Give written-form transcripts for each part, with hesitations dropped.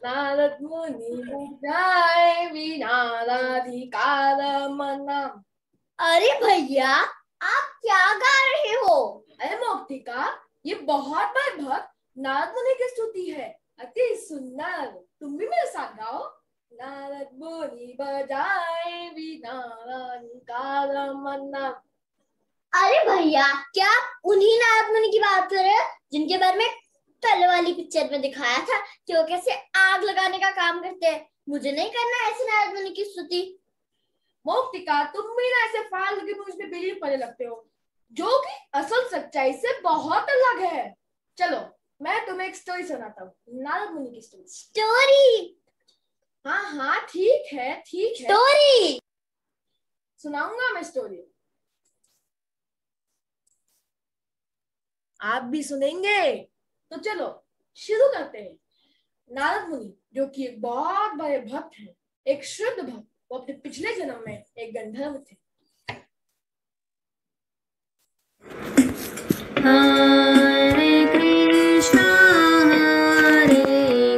नारद मुनि बजाए वीणा राधिकारमणम। अरे भैया, आप क्या गा रहे हो? अरे मौक्तिका, ये बहुत बार भक्त नारद मुनि की स्तुति है, अति सुंदर। तुम भी मेरे साथ गाओ। नारद मुनि बजाए वीणा राधिकारमणम। अरे भैया, क्या आप उन्हीं नारद मुनि की बात कर रहे हो जिनके बारे में पहले वाली पिक्चर में दिखाया था कि वो कैसे आग लगाने का काम करते हैं? मुझे नहीं करना ऐसे नारद मुनि की स्तुति। मौक्तिका, तुम भी ना ऐसे फालतू के मुझ में बिलीव करने लगते हो, जो कि असल सच्चाई से बहुत अलग है। चलो, मैं तुम्हें एक स्टोरी सुनाता हूँ, नारद मुनि की स्टोरी। स्टोरी? हाँ हाँ, ठीक है ठीक है, स्टोरी सुनाऊंगा मैं स्टोरी। आप भी सुनेंगे? तो चलो शुरू करते हैं। नारद मुनि, जो कि एक बहुत बड़े भक्त हैं, एक शुद्ध भक्त, वो अपने पिछले जन्म में एक गंधर्व थे। हरे कृष्णा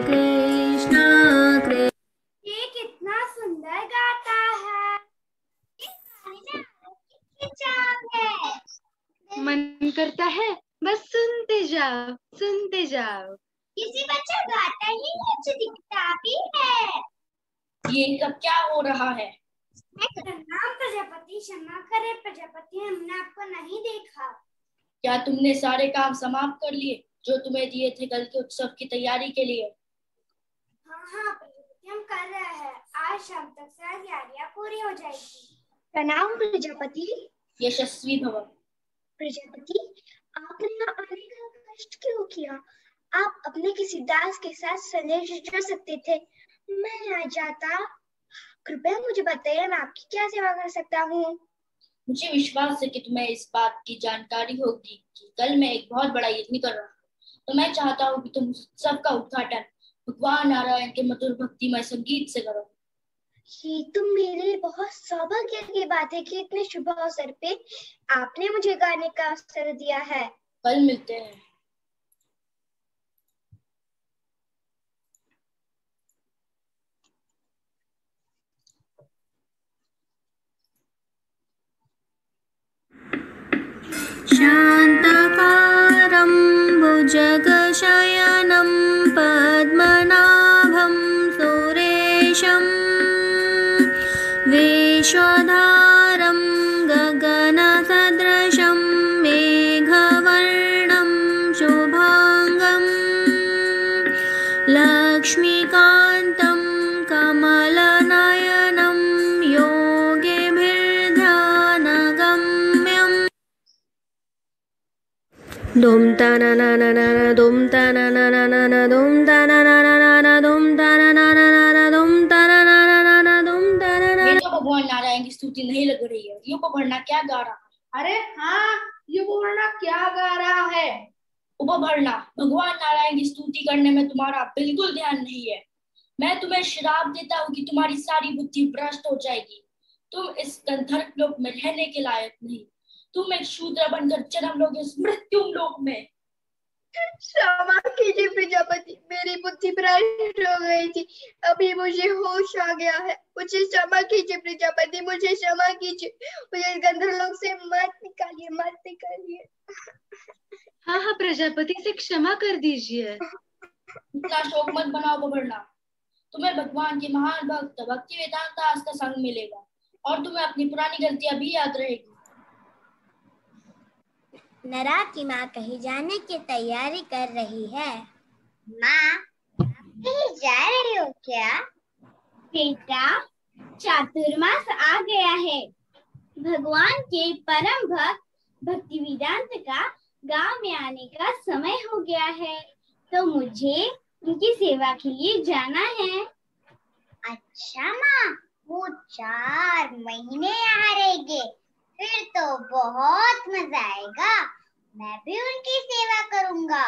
कृष्णा। ये कितना सुंदर गाता है। इस गाने में कितनी चाल है। मन करता है बस सुनते जाओ सुनते जाओ। किसी बच्चा गाता ही कुछ दिखता भी है। ये सब क्या हो रहा है? नाम प्रजापति, क्षमा करे प्रजापति, हमने आपको नहीं देखा। क्या तुमने सारे काम समाप्त कर लिए जो तुम्हें दिए थे कल के उत्सव की तैयारी के लिए? हाँ प्रजापति, हम कर रहे हैं। आज शाम तक सारी तैयारियां पूरी हो जाएगी। प्रणाम प्रजापति। यशस्वी भव। प्रजापति, आपने यहाँ आने का कष्ट क्यों किया? आप अपने किसी दास के साथ संदेश भेज सकते थे। मैं यहाँ जाता। कृपया मुझे बताइए, मैं आपकी क्या सेवा कर सकता हूँ? मुझे विश्वास है कि तुम्हें इस बात की जानकारी होगी कि कल मैं एक बहुत बड़ा यज्ञ कर रहा हूँ, तो मैं चाहता हूँ कि तुम सबका उद्घाटन भगवान नारायण के मधुर भक्तिमय संगीत से करो। ये तो मेरे लिए बहुत सौभाग्य की बात है कि इतने शुभ अवसर पे आपने मुझे गाने का अवसर दिया है। कल मिलते हैं। शान्ताकारं भुजगशयनं पद्मनाभं सुरेशं विश्वधारं गगनसदृशं मेघवर्णं शुभांगं लक्ष्मीकान्तं कमलनयनं योगिभिर्ध्यानगम्यम्। Dum ta na na na na na dum ta na na na na na dum ta na na na na na dum ta na na na na na dum ta na na na na na dum ta na na। ये तो भगवान नारायण की स्तुति नहीं लग रही है। ये उपभरना क्या गा रहा है? अरे हाँ, ये उपभरना क्या गा रहा है? उपभरना, भगवान नारायण की स्तुति करने में तुम्हारा बिल्कुल ध्यान नहीं है। मैं तुम्हें श्राप देता हूँ कि तुम्हारी सारी बुद्धि भ्रष्ट हो जाएगी। तुम इस गंधर्व लोक में रहने के लायक नहीं। तुम एक शूद्र बनकर जन्म लोगे इस मृत्यु लोक में। क्षमा कीजिए प्रजापति, मेरी बुद्धि भ्रष्ट हो गई थी, अभी मुझे होश आ गया है। मुझे क्षमा कीजिए प्रजापति, मुझे क्षमा कीजिए। मुझे गंधर्वलोक से मत निकालिए, मत निकालिए। हाँ हाँ प्रजापति से क्षमा कर दीजिए। इतना शोक मत बनाओ उपभरना। तुम्हें भगवान के महान भक्त भक्ति वेदांत दास का संग मिलेगा और तुम्हें अपनी पुरानी गलतियां भी याद रहेगी। नरा की माँ कहीं जाने की तैयारी कर रही है। माँ, कहीं जा रही हो क्या? बेटा, चातुर्मास आ गया है। भगवान के परम भक्त भक्ति वेदांत का गांव में आने का समय हो गया है, तो मुझे उनकी सेवा के लिए जाना है। अच्छा माँ, वो 4 महीने यहाँ रहेंगे, फिर तो बहुत मजा आएगा। मैं भी उनकी सेवा करूँगा।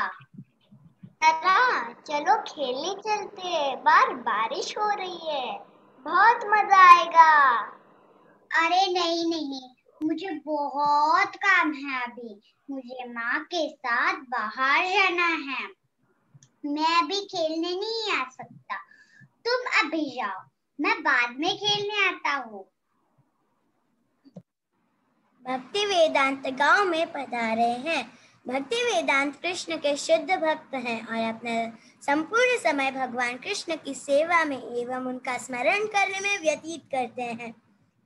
चलो खेलने चलते हैं, बाहर बारिश हो रही है, बहुत मजा आएगा। अरे नहीं नहीं, मुझे बहुत काम है अभी। मुझे माँ के साथ बाहर जाना है। मैं अभी खेलने नहीं आ सकता। अभी जाओ, मैं बाद में खेलने आता हूँ। भक्ति वेदांत गांव में पधारे हैं। भक्ति वेदांत कृष्ण के शुद्ध भक्त हैं और अपना संपूर्ण समय भगवान कृष्ण की सेवा में एवं उनका स्मरण करने में व्यतीत करते हैं।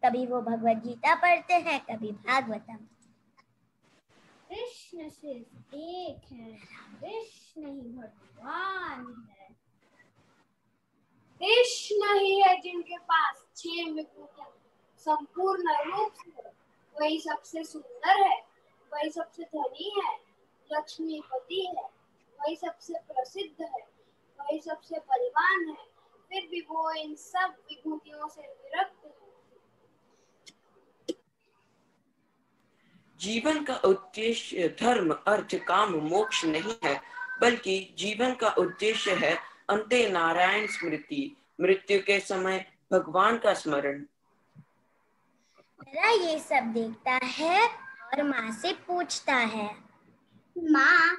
कभी वो भगवद गीता पढ़ते हैं, कभी भागवतम। कृष्ण सिर्फ एक है, कृष्ण ही भगवान है। कृष्ण ही है जिनके पास 6 विभूतियां संपूर्ण रूप से। वही सबसे सुंदर है, वही सबसे धनी है, लक्ष्मीपति है, वही सबसे प्रसिद्ध है, वही सबसे बलवान है। फिर भी वो इन सब विभूतियों से विरक्त है। जीवन का उद्देश्य धर्म, अर्थ, काम, मोक्ष नहीं है, बल्कि जीवन का उद्देश्य है अंते नारायण स्मृति, मृत्यु के समय भगवान का स्मरण। मेरा ये सब देखता है और माँ से पूछता है, माँ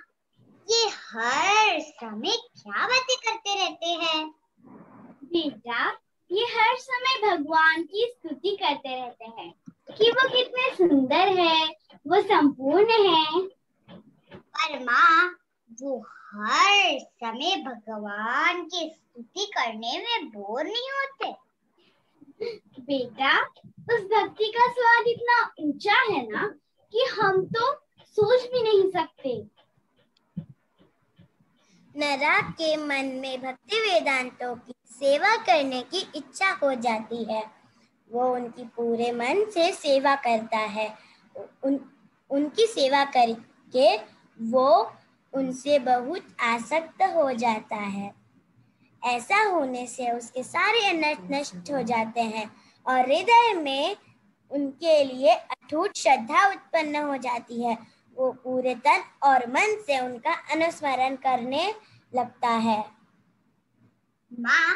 ये हर समय क्या बातें करते रहते हैं? बेटा ये हर समय भगवान की स्तुति करते रहते हैं कि वो कितने सुंदर है, वो संपूर्ण है। पर माँ वो हर समय भगवान की स्तुति करने में बोर नहीं होते। बेटा उस भक्ति का स्वाद इतना ऊंचा है ना कि हम तो सोच भी नहीं सकते। नरक के मन में भक्ति वेदांतों की सेवा करने की इच्छा हो जाती है। वो उनकी पूरे मन से सेवा करता है। उनकी सेवा करके वो उनसे बहुत आसक्त हो जाता है। ऐसा होने से उसके सारे अनर्थ नष्ट हो जाते हैं और हृदय में उनके लिए अटूट श्रद्धा उत्पन्न हो जाती है। वो पूरे तन और मन से उनका अनुस्मरण करने लगता है। माँ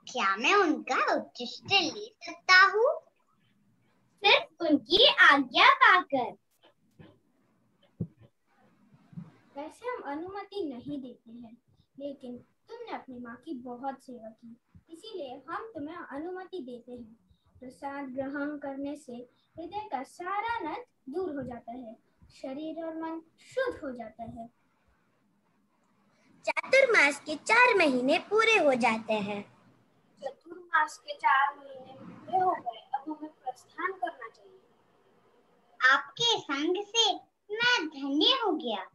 क्या मैं उनका उच्छिष्ट ले सकता हूँ? सिर्फ उनकी आज्ञा पाकर। वैसे हम अनुमति नहीं देते हैं, लेकिन तुमने अपनी माँ की बहुत सेवा की, इसीलिए हम तुम्हें अनुमति देते हैं। प्रसाद ग्रहण करने से हृदय का सारा नर्क दूर हो जाता है, शरीर और मन शुद्ध हो जाता है। चातुर्मास के 4 महीने पूरे हो जाते हैं। चतुर्मास के 4 महीने पूरे हो गए, अब हमें प्रस्थान करना चाहिए। आपके संग से मैं धन्य हो गया।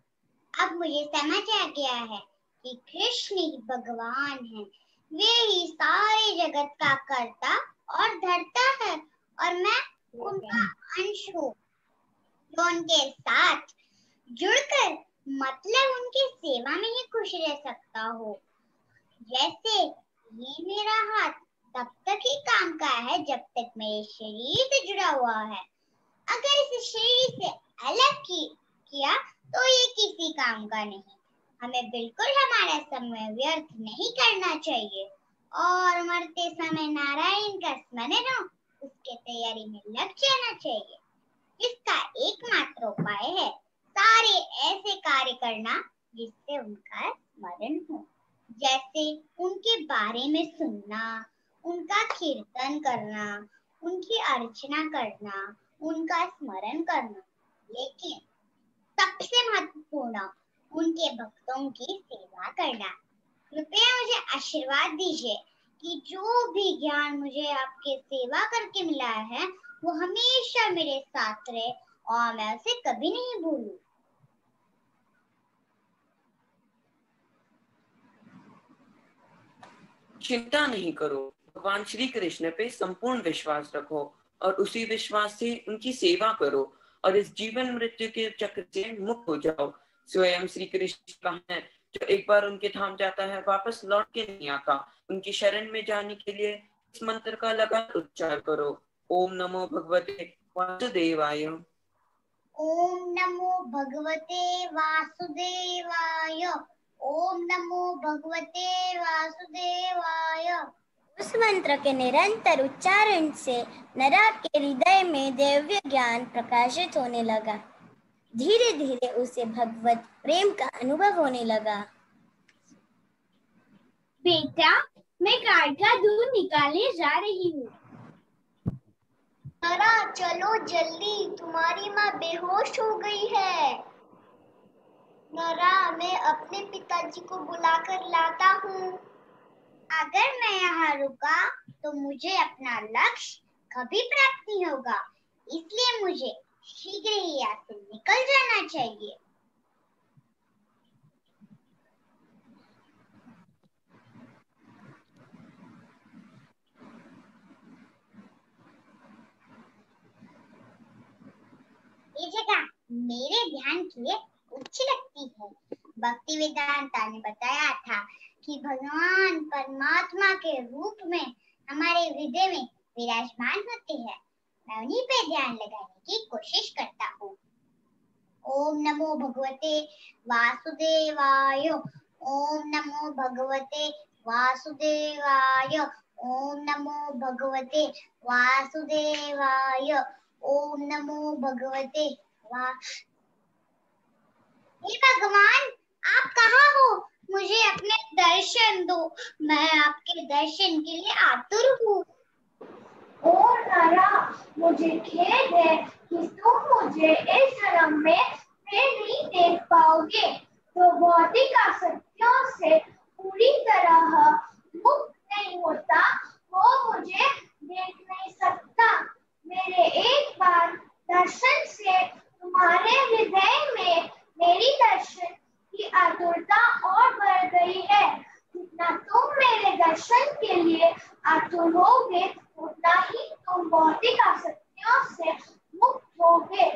अब मुझे समझ आ गया है कि कृष्ण ही भगवान है। वे ही सारे जगत का कर्ता और धर्ता है और मैं उनका अंश हूँ, जो उनके साथ जुड़कर मतलब उनकी सेवा में ही खुश रह सकता हो। जैसे ये मेरा हाथ तब तक ही काम का है जब तक मेरे शरीर से जुड़ा हुआ है। अगर इसे शरीर से अलग किया तो ये किसी काम का नहीं। हमें बिल्कुल हमारा समय व्यर्थ नहीं करना चाहिए और मरते समय नारायण का स्मरण हो उसके तैयारी में लग जाना चाहिए। इसका एकमात्र उपाय है सारे ऐसे कार्य करना जिससे उनका स्मरण हो, जैसे उनके बारे में सुनना, उनका कीर्तन करना, उनकी अर्चना करना, उनका स्मरण करना। लेकिन सबसे महत्वपूर्ण उनके भक्तों की सेवा करना। कृपया मुझे आशीर्वाद दीजिए कि जो भी ज्ञान मुझे आपके सेवा करके मिला है वो हमेशा मेरे साथ रहे और मैं उसे कभी नहीं भूलूं। चिंता नहीं करो, भगवान श्री कृष्ण पे संपूर्ण विश्वास रखो और उसी विश्वास से उनकी सेवा करो और इस जीवन मृत्यु के चक्र से मुक्त हो जाओ। स्वयं श्री कृष्ण कहा है, जो एक बार उनके धाम जाता है वापस लौट के नहीं आता। उनकी शरण में जाने के लिए इस मंत्र का लगातार उच्चार करो। ओम नमो भगवते वासुदेवाय। ओम नमो भगवते वासुदेवाय। ओम नमो भगवते वासुदेवाय। उस मंत्र के निरंतर उच्चारण से नरक के हृदय में दिव्य ज्ञान प्रकाशित होने लगा। धीरे धीरे उसे भगवत प्रेम का अनुभव होने लगा। बेटा मैं गाय का दूध निकालने जा रही हूँ। नरा चलो जल्दी, तुम्हारी माँ बेहोश हो गई है। नरा मैं अपने पिताजी को बुलाकर लाता हूँ। अगर मैं यहाँ रुका तो मुझे अपना लक्ष्य कभी प्राप्त नहीं होगा, इसलिए मुझे शीघ्र ही यहाँ से निकल जाना चाहिए। ये जगह मेरे ध्यान के लिए अच्छी लगती है। भक्ति वेदांता ने बताया था कि भगवान परमात्मा के रूप में हमारे हृदय में विराजमान होते हैं। मैं उन्हीं पे ध्यान लगाने की कोशिश करता हूँ। ओम नमो भगवते वासुदेवाय। ओम नमो भगवते वासुदेवाय। ओम नमो भगवते वासुदेवाय। ओम नमो भगवते हे भगवान, आप कहाँ हो? मुझे अपने दर्शन दो, मैं आपके दर्शन के लिए आतुर हूँ। ओ नारा, मुझे खेद है कि तुम मुझे इस जन्म में फिर नहीं देख पाओगे। तो भौतिक आसक्तियों से पूरी तरह मुक्त नहीं होता, वो मुझे देख नहीं सकता। मेरे एक बार दर्शन से तुम्हारे हृदय में मेरी दर्शन की आतुरता और बढ़ गई है। जितना तुम मेरे दर्शन के लिए आतुर होगे, उतना ही तुम भौतिक आसक्तियों से मुक्त होगे।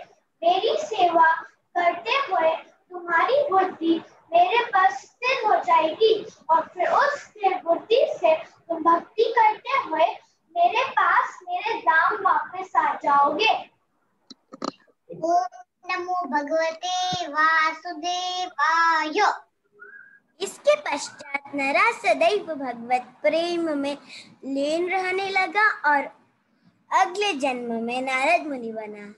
मेरी सेवा करते हुए तुम्हारी बुद्धि मेरे पास स्थिर हो जाएगी और फिर उस स्थिर बुद्धि से तुम भक्ति करते हुए मेरे पास मेरे धाम वापस आ जाओगे। ओम नमो भगवते वासुदेवाय। इसके पश्चात नरा सदैव भगवत प्रेम में लीन रहने लगा और अगले जन्म में नारद मुनि बना।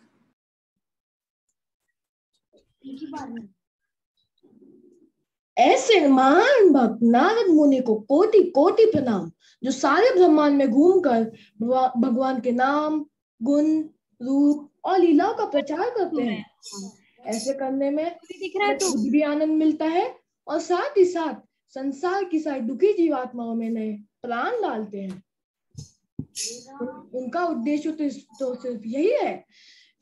ऐसे महान भक्त नारद मुनि को कोटि कोटि प्रणाम, जो सारे ब्रह्मांड में घूमकर भगवान के नाम, गुण, रूप और लीला का प्रचार करते हैं। ऐसे करने में खुद भी आनंद मिलता है और साथ ही साथ संसार की सारी दुखी जीवात्माओं में नए प्राण डालते हैं। उनका उद्देश्य तो सिर्फ यही है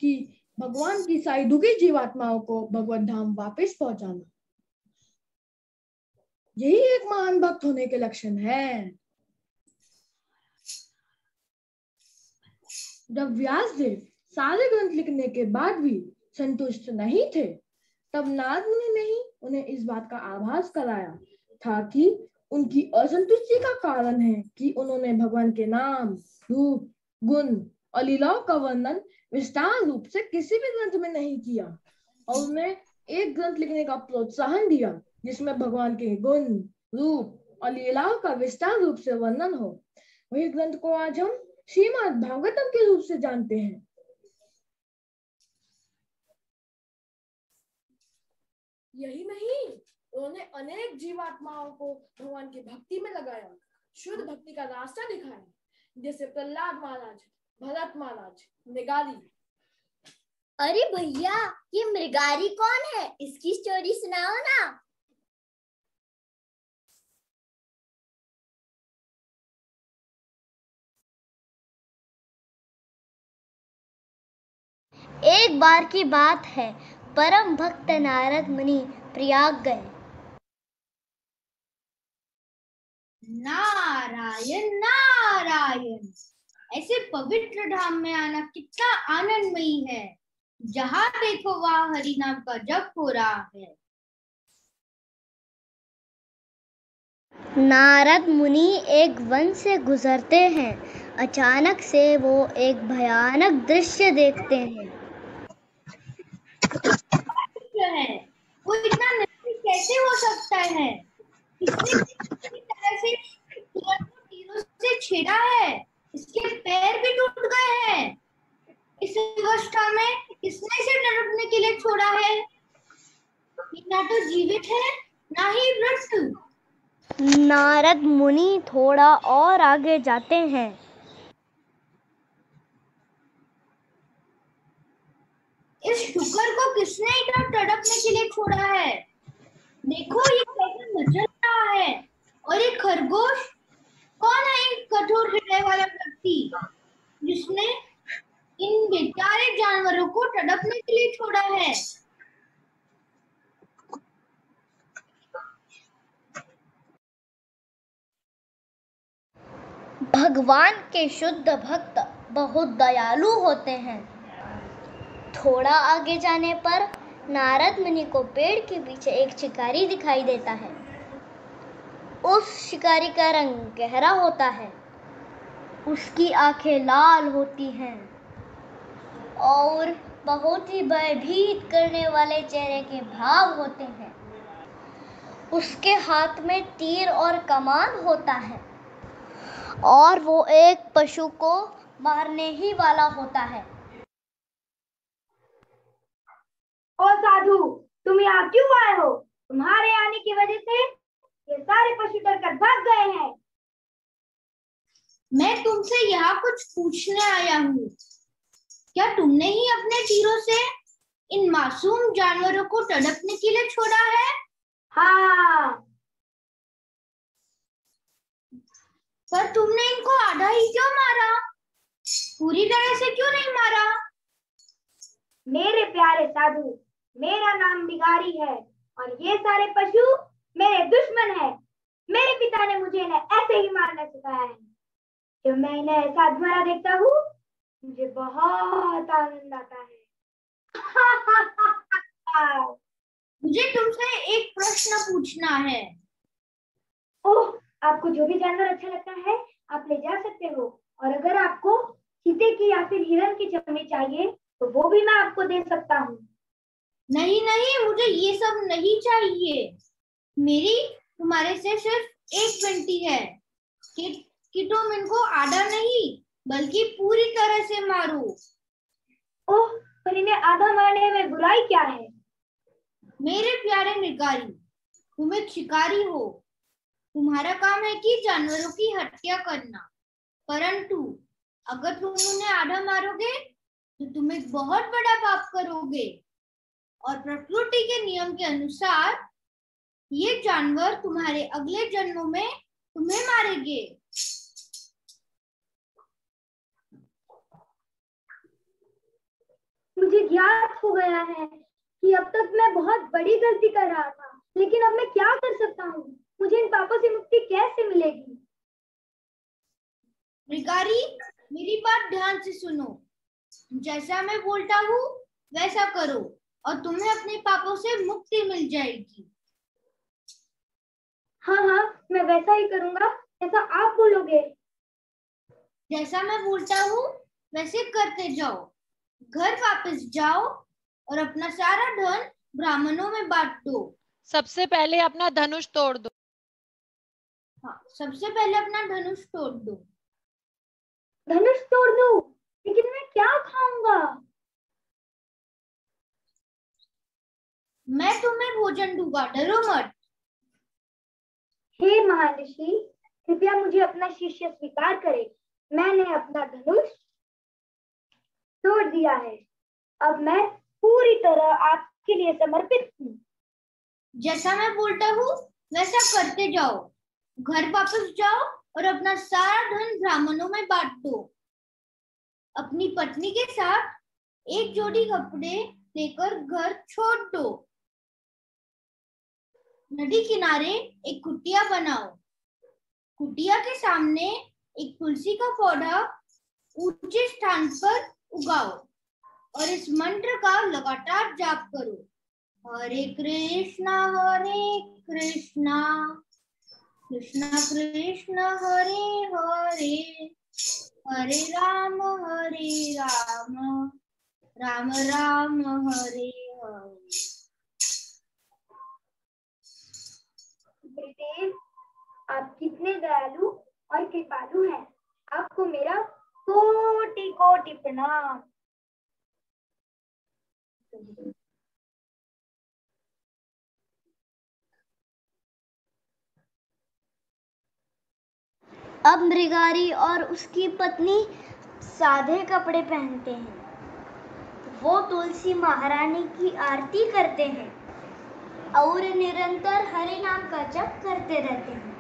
कि भगवान की सारी दुखी जीवात्माओं को भगवत धाम वापस पहुंचाना। यही एक महान भक्त होने के लक्षण है। जब व्यासदेव सारे ग्रंथ लिखने के बाद भी संतुष्ट नहीं थे, तब नारद मुनि ने ही उन्हें इस बात का आभास कराया था कि उनकी असंतुष्टि का कारण है कि उन्होंने भगवान के नाम, रूप, गुण और लीलाओं का वर्णन विस्तार रूप से किसी भी ग्रंथ में नहीं किया और उन्हें एक ग्रंथ लिखने का प्रोत्साहन दिया जिसमें भगवान के गुण, रूप और लीलाओं का विस्तार रूप से वर्णन हो। वही ग्रंथ को आज हम श्रीमद् भागवतम के रूप से जानते हैं। यही नहीं, उन्होंने अनेक जीवात्माओं को भगवान की भक्ति में लगाया, शुद्ध भक्ति का रास्ता दिखाया, जैसे प्रहलाद महाराज, भरत महाराज, मृगारी। अरे भैया, ये मृगारी कौन है? इसकी स्टोरी सुनाओ ना। एक बार की बात है, परम भक्त नारद मुनि प्रयाग गए। नारायण नारायण, ऐसे पवित्र धाम में आना कितना आनंदमयी है। जहाँ देखो वहाँ हरि नाम का जप हो रहा है। नारद मुनि एक वन से गुजरते हैं। अचानक से वो एक भयानक दृश्य देखते हैं। वो इतना निर्भीक कैसे हो सकता है? इसने तरह से तीरों से छेड़ा है, इसके पैर भी टूट गए हैं। इस अवस्था में किसने इसे तड़पने के लिए छोड़ा है? ये ना तो जीवित है, ना ही मृत। नारद मुनि थोड़ा और आगे जाते हैं। इस शुकर को किसने इधर तड़पने के लिए छोड़ा है? देखो ये कैसे मचल रहा है। और ये खरगोश कौन है? एक कठोर हृदय वाला व्यक्ति जिसने इन बेचारे जानवरों को तड़पने के लिए छोड़ा है। भगवान के शुद्ध भक्त बहुत दयालु होते हैं। थोड़ा आगे जाने पर नारद मुनि को पेड़ के पीछे एक शिकारी दिखाई देता है। उस शिकारी का रंग गहरा होता है, उसकी आंखें लाल होती हैं और बहुत ही भयभीत करने वाले चेहरे के भाव होते हैं। उसके हाथ में तीर और कमान होता है और वो एक पशु को मारने ही वाला होता है। ओ साधु, तुम यहाँ क्यों आए हो? तुम्हारे आने की वजह से ये सारे पशु डरकर भाग गए हैं। मैं तुमसे यहाँ कुछ पूछने आया हूँ। क्या तुमने ही अपने तीरों से इन मासूम जानवरों को तड़पने के लिए छोड़ा है? हाँ। पर तुमने इनको आधा ही क्यों मारा? पूरी तरह से क्यों नहीं मारा? मेरे प्यारे साधु, मेरा नाम बिगारी है और ये सारे पशु मेरे दुश्मन हैं। मेरे पिता ने मुझे इन्हें ऐसे ही मारना सिखाया है। जब मैं इन्हें ऐसा मरा देखता हूँ, मुझे बहुत आनंद आता है। मुझे तुमसे एक प्रश्न पूछना है। ओह, आपको जो भी जानवर अच्छा लगता है आप ले जा सकते हो, और अगर आपको चीते की या फिर हिरण की चमड़ी चाहिए तो वो भी मैं आपको दे सकता हूँ। नहीं नहीं, मुझे ये सब नहीं चाहिए। मेरी तुम्हारे से सिर्फ एक विनती है कि तुम इनको आधा नहीं बल्कि पूरी तरह से मारो। ओह, पर इन्हें आधा मारने में बुराई क्या है? मेरे प्यारे निकारी, तुम एक शिकारी हो। तुम्हारा काम है कि जानवरों की हत्या करना, परंतु अगर तुम उन्हें आधा मारोगे तो तुम एक बहुत बड़ा पाप करोगे और प्रकृति के नियम के अनुसार ये जानवर तुम्हारे अगले जन्मों में तुम्हें मारेंगे। मुझे ज्ञात हो गया है कि अब तक मैं बहुत बड़ी गलती कर रहा था, लेकिन अब मैं क्या कर सकता हूँ? मुझे इन पापों से मुक्ति कैसे मिलेगी? निकारी, मेरी बात ध्यान से सुनो। जैसा मैं बोलता हूँ वैसा करो और तुम्हें अपने पापों से मुक्ति मिल जाएगी। हाँ हाँ, मैं वैसा ही करूँगा जैसा आप बोलोगे। जैसा मैं बोलता हूँ वैसे करते जाओ। घर वापस जाओ और अपना सारा धन ब्राह्मणों में बांट दो। सबसे पहले अपना धनुष तोड़ दो। हाँ, सबसे पहले अपना धनुष तोड़ दो। धनुष तोड़ दूं? लेकिन मैं क्या खाऊंगा? मैं तुम्हें भोजन दूंगा, डरो मत। हे महर्षि, कृपया मुझे अपना शिष्य स्वीकार करे। मैंने अपना धनुष तोड़ दिया है। अब मैं पूरी तरह आपके लिए समर्पित हूँ। जैसा मैं बोलता हूँ वैसा करते जाओ। घर वापस जाओ और अपना सारा धन ब्राह्मणों में बांट दो। अपनी पत्नी के साथ एक जोड़ी कपड़े लेकर घर छोड़ दो। नदी किनारे एक कुटिया बनाओ। कुटिया के सामने एक तुलसी का पौधा ऊंचे स्थान पर उगाओ और इस मंत्र का लगातार जाप करो। हरे कृष्णा कृष्णा कृष्ण हरे हरे, हरे राम राम राम हरे हरे। गुरुदेव, आप कितने दयालु और कृपालु हैं। आपको मेरा कोटि कोटि प्रणाम। अब मृगारी और उसकी पत्नी सादे कपड़े पहनते हैं। वो तुलसी महारानी की आरती करते हैं और निरंतर हरि नाम का जप करते रहते हैं।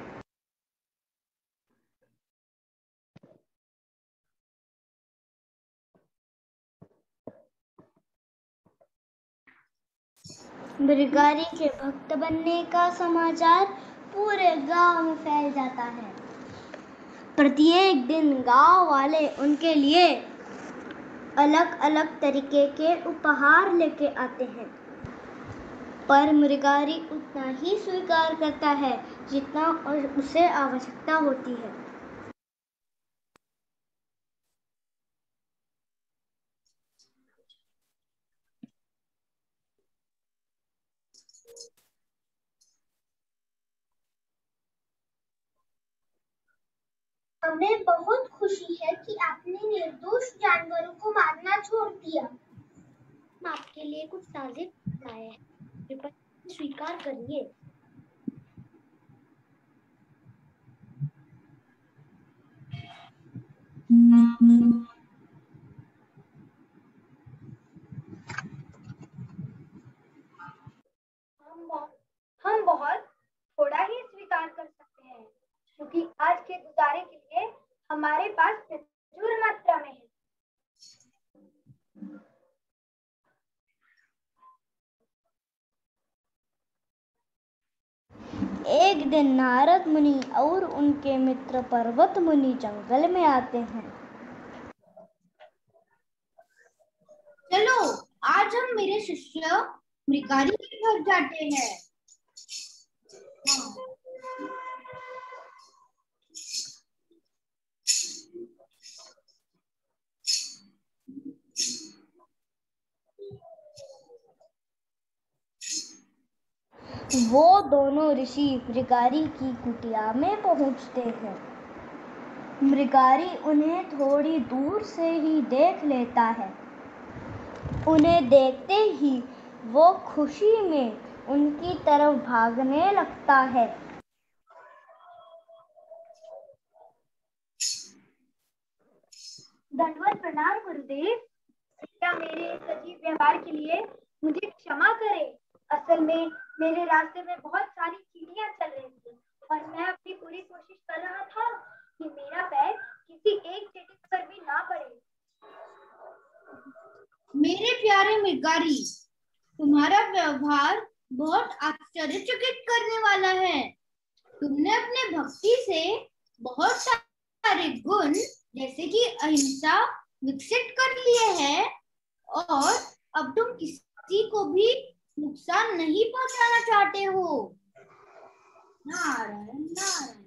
मृगारी के भक्त बनने का समाचार पूरे गांव में फैल जाता है। प्रत्येक दिन गांव वाले उनके लिए अलग अलग तरीके के उपहार लेके आते हैं, पर मृगारी उतना ही स्वीकार करता है जितना उसे आवश्यकता होती है। हमें बहुत खुशी है कि आपने निर्दोष जानवरों को मारना छोड़ दिया। हम आपके लिए कुछ ताजे लाए हैं, कृपया स्वीकार करिए। हम बहुत थोड़ा ही स्वीकार कर सकते हैं, क्योंकि आज के गुजारे के लिए हमारे पास प्रचुर मात्रा में है। एक दिन नारद मुनि और उनके मित्र पर्वत मुनि जंगल में आते हैं। चलो आज हम मेरे शिष्य मृगारी के घर जाते हैं। वो दोनों ऋषि मृगारी की कुटिया में पहुंचते हैं। मृगारी उन्हें थोड़ी दूर से ही देख लेता है। उन्हें देखते ही वो खुशी में उनकी तरफ भागने लगता है। दंडवत प्रणाम गुरुदेव। क्या मेरे सजीव व्यवहार के लिए मुझे क्षमा करें। असल में मेरे रास्ते में बहुत सारी चींटियां चल रही थी और मैं अपनी पूरी कोशिश कर रहा था कि मेरा पैर किसी एक चींटी पर भी ना पड़े। मेरे प्यारे मृगारी, तुम्हारा व्यवहार बहुत आश्चर्यचकित करने वाला है। तुमने अपने भक्ति से बहुत सारे गुण जैसे कि अहिंसा विकसित कर लिए हैं और अब तुम किसी को भी नुकसान नहीं पहुंचाना चाहते हो। नारायण नारायण।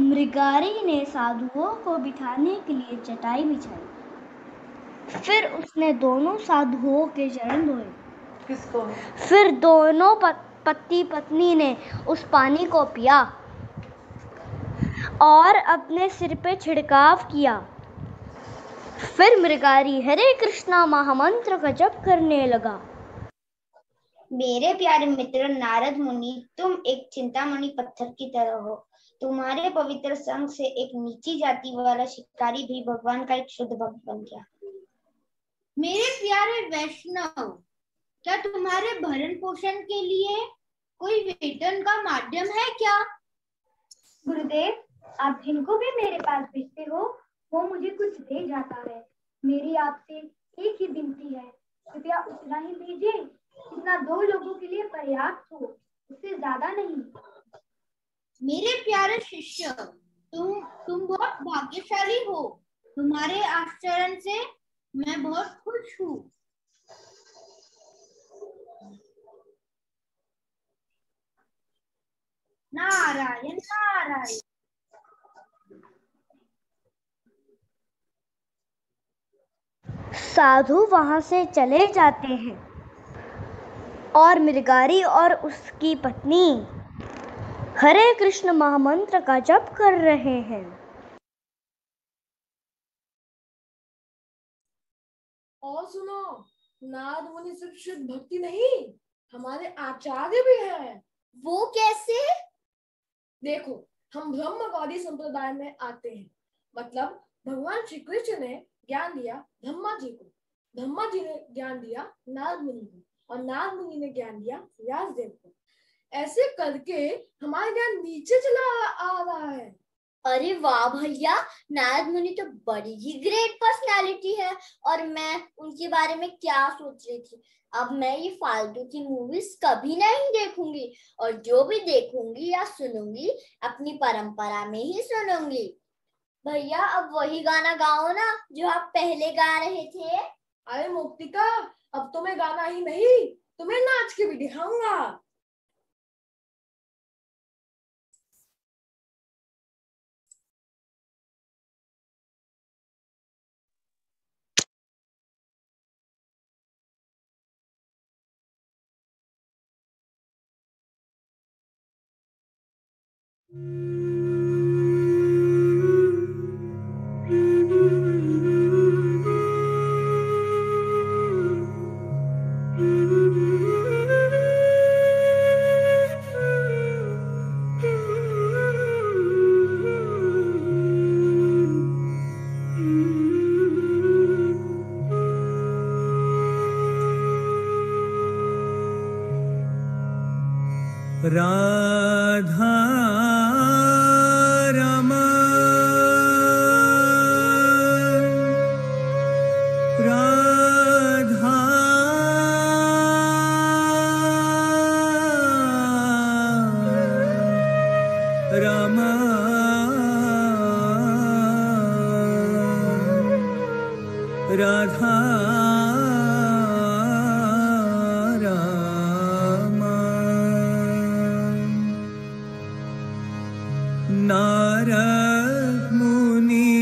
मृगारी ने साधुओं को बिठाने के लिए चटाई बिछाई। फिर उसने दोनों साधुओं के चरण धोए। किसको? फिर दोनों पति पत्नी ने उस पानी को पिया और अपने सिर पे छिड़काव किया। फिर मृगारी हरे कृष्णा महामंत्र का जप करने लगा। मेरे प्यारे मित्र नारद मुनि, तुम एक चिंतामणि पत्थर की तरह हो। तुम्हारे पवित्र संग से एक नीची जाति वाला शिकारी भी भगवान का एक शुद्ध भक्त बन गया। मेरे प्यारे वैष्णव, क्या तुम्हारे भरण पोषण के लिए कोई वेतन का माध्यम है क्या? गुरुदेव, आप जिनको भी मेरे पास भेजते हो वो मुझे कुछ दे जाता है। मेरी आपसे एक ही विनती है, कृपया उतना ही दीजिए जितना 2 लोगों के लिए पर्याप्त हो, उससे ज्यादा नहीं। मेरे प्यारे शिष्य, तुम बहुत भाग्यशाली हो। तुम्हारे आचरण से मैं बहुत खुश हूँ। नारायण नारायण। साधु वहां से चले जाते हैं और मृगारी और उसकी पत्नी हरे कृष्ण महामंत्र का जप कर रहे हैं। और सुनो, नारद मुनि सिर्फ शुद्ध भक्ति नहीं, हमारे आचार्य भी हैं। वो कैसे? देखो, हम ब्रह्मवादी संप्रदाय में आते हैं। मतलब भगवान श्री कृष्ण ने ज्ञान दिया ब्रह्मा जी को, ब्रह्मा जी ने ज्ञान दिया नारद मुनि को, और नारद मुनि ने ज्ञान दिया व्यासदेव को। ऐसे करके हमारा ज्ञान नीचे चला आ रहा है। अरे वाह भैया, नारद मुनि तो बड़ी ही ग्रेट पर्सनालिटी है, और मैं उनके बारे में क्या सोच रही थी। अब मैं ये फालतू की मूवीज कभी नहीं देखूंगी, और जो भी देखूंगी या सुनूंगी अपनी परंपरा में ही सुनूंगी। भैया अब वही गाना गाओ ना जो आप पहले गा रहे थे। अरे मुक्तिका, अब तो मैं गाना ही नहीं, तुम्हें नाच के भी दिखाऊंगा। राधा रमन, राधा रमन, राधा नारद मुनि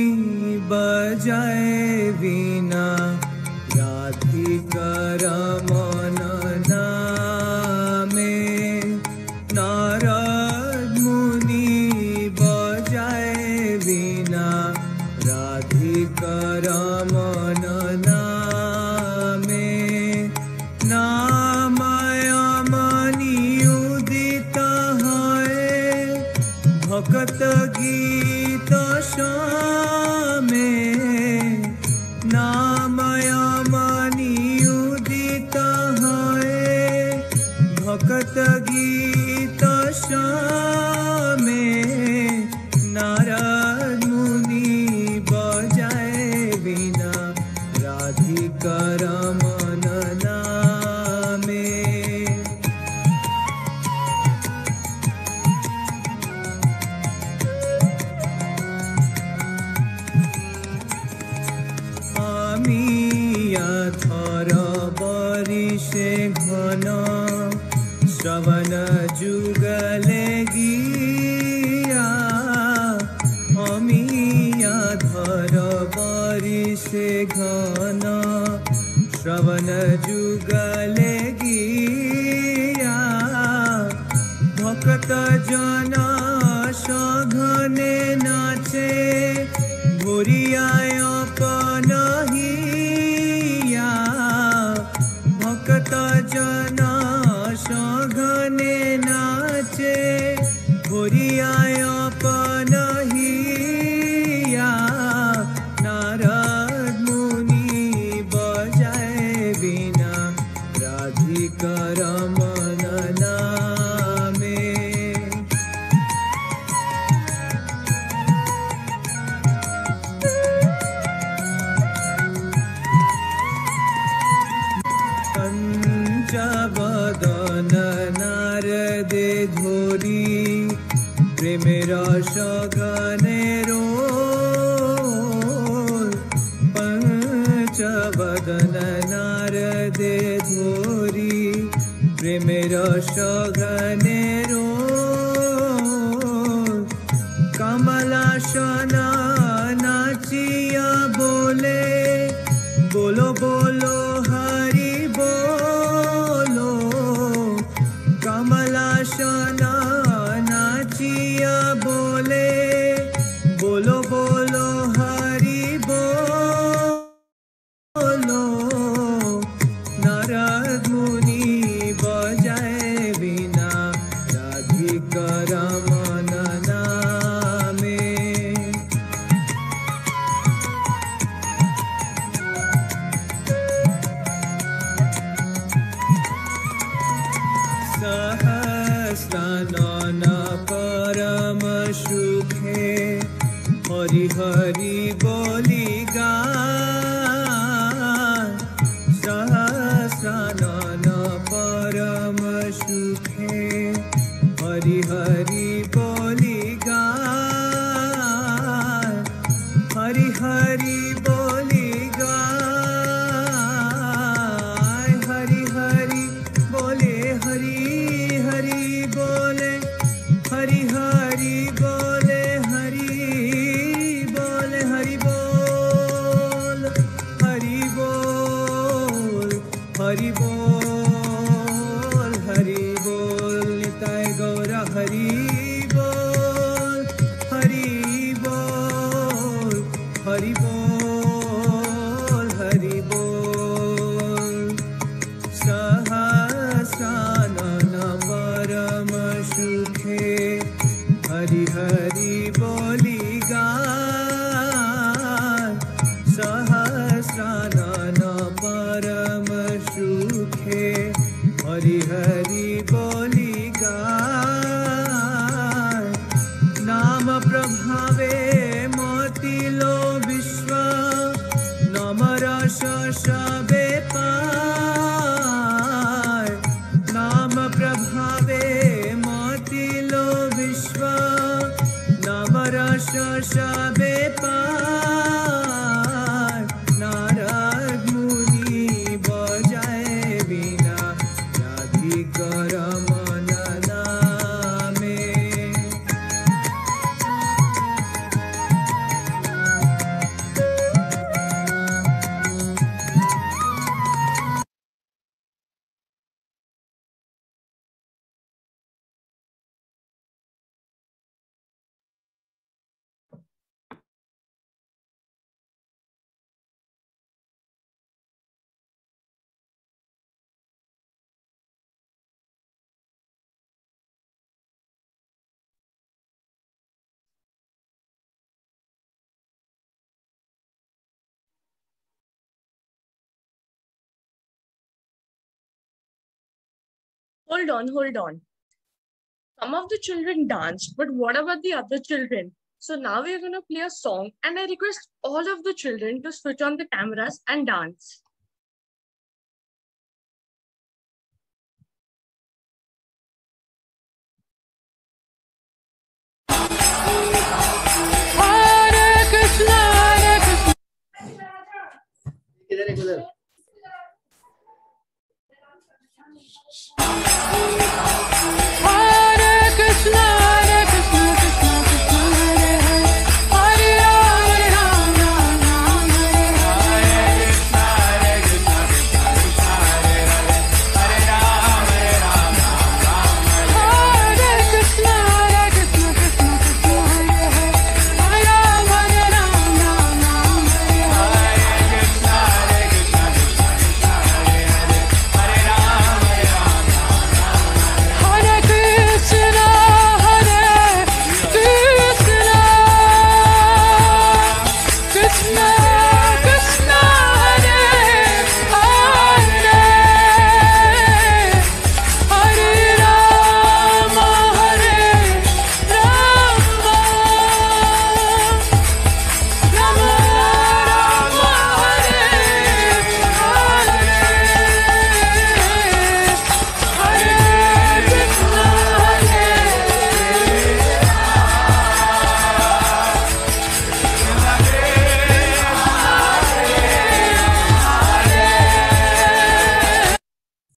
बजाए वीणा, राधिका रमन नामे। नारद मुनि बजाए वीणा, राधिका रमन नामे। नामयमनि उदित है भक्त गीत श्यामे। नामयमनि उदित है भक्त गीत श्यामे। नारद मुनि बजाए वीणा, राधिका रमन नामे। थर बरिषे घन, श्रवण जुगले गिया। अमिया धर बरिषे घन, श्रवण जुगले गिया। भक्त जन सघने नाचे, भोरियाय पनहिया। भक्त जन सघने नाचे, भोरियाय पनहिया। नारद मुनि बजाए वीणा, राधिका रमन नामे। पंचवदन नारदे धोरी, प्रेमेर सघने रोल। पंचवदन नारदे धोरी, प्रेमेर सघने रोल। कमलासन नाचिया बोले, बोलो बोलो हरि बोलो। कमलासन नाचिया बोले, बोलो बोलो हरि बोलो। नारद मुनि बजा हरि हरि बोली गाय सहस्रानन परम सुखे हरि हरि बोली गाय हरि हरि बोली गाय हरि हरि बोले हरि हरि बोले हरि हरि बोले हरि बोले हरि बोल हरि बोल हरि बोल हरि बोल निताय गौर हरि बोल हरि बोल हरि बोल हरि बोल सहस्रानन परम सुखे हरि हरि बोली गाय सहस्रानन परम सुखे हरि हरि बोली गाय नाम प्रभावे मोतिलो विश्व नम रस सबे पाय नाम प्रभावे मोतिलो विश्व नम रस सबे पाय नारद मुनि बजाए बिना राधिकर मन नामे Hold on, hold on. Some of the children danced, but what about the other children? So now we are going to play a song, and I request all of the children to switch on the cameras and dance. Hare Krishna, Hare Krishna.